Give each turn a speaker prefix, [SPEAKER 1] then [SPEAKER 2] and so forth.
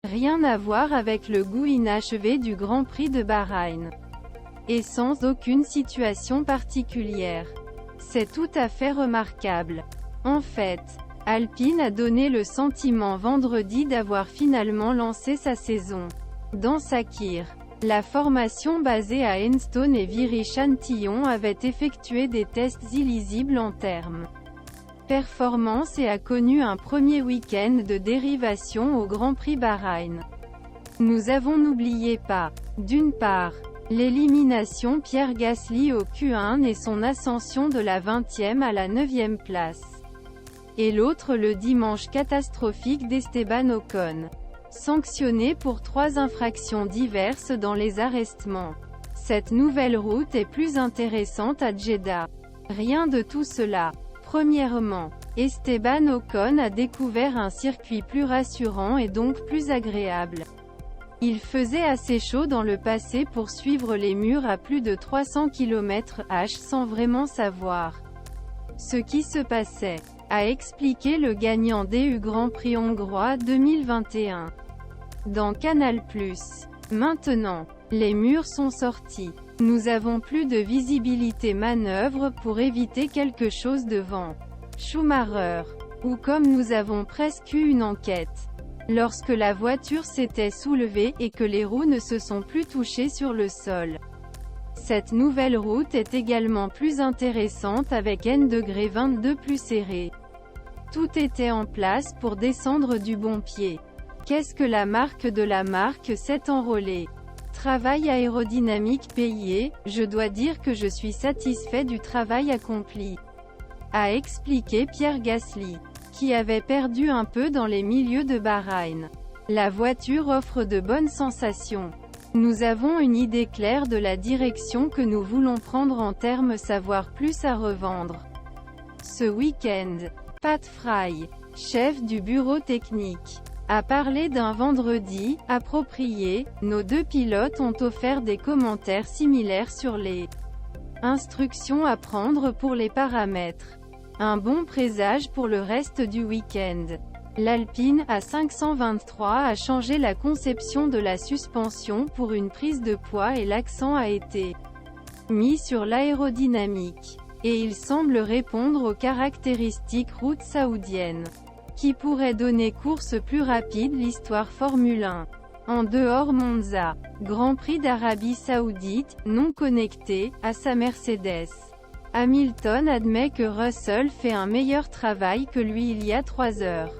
[SPEAKER 1] Rien à voir avec le goût inachevé du Grand Prix de Bahreïn. Et sans aucune situation particulière. C'est tout à fait remarquable. En fait, Alpine a donné le sentiment vendredi d'avoir finalement lancé sa saison. Dans Sakir, la formation basée à Enstone et Viry-Châtillon avait effectué des tests illisibles en termes performance et a connu un premier week-end de dérivation au Grand Prix Bahreïn. Nous avons n'oubliez pas, d'une part, l'élimination Pierre Gasly au Q1 et son ascension de la 20e à la 9e place. Et l'autre le dimanche catastrophique d'Esteban Ocon. Sanctionné pour 3 infractions diverses dans les arrêtements. Cette nouvelle route est plus intéressante à Jeddah. Rien de tout cela. Premièrement, Esteban Ocon a découvert un circuit plus rassurant et donc plus agréable. Il faisait assez chaud dans le passé pour suivre les murs à plus de 300 km/h sans vraiment savoir ce qui se passait, a expliqué le gagnant du Grand Prix hongrois 2021. Dans Canal+. Maintenant, les murs sont sortis. Nous avons plus de visibilité manœuvre pour éviter quelque chose devant Schumacher. Ou comme nous avons presque eu une enquête. Lorsque la voiture s'était soulevée et que les roues ne se sont plus touchées sur le sol. Cette nouvelle route est également plus intéressante avec N°22 plus serré. Tout était en place pour descendre du bon pied. Qu'est-ce que la marque de la marque s'est enrôlée? Travail aérodynamique payé, je dois dire que je suis satisfait du travail accompli. A expliqué Pierre Gasly, qui avait perdu un peu dans les milieux de Bahreïn. La voiture offre de bonnes sensations. Nous avons une idée claire de la direction que nous voulons prendre en termes savoir plus à revendre. Ce week-end, Pat Fry, chef du bureau technique, a parlé d'un vendredi approprié. Nos 2 pilotes ont offert des commentaires similaires sur les instructions à prendre pour les paramètres. Un bon présage pour le reste du week-end. L'Alpine A523 a changé la conception de la suspension pour une prise de poids et l'accent a été mis sur l'aérodynamique. Et il semble répondre aux caractéristiques route saoudienne, qui pourrait donner course plus rapide l'histoire Formule 1. En dehors Monza, Grand Prix d'Arabie Saoudite, non connecté, à sa Mercedes. Hamilton admet que Russell fait un meilleur travail que lui il y a 3 heures.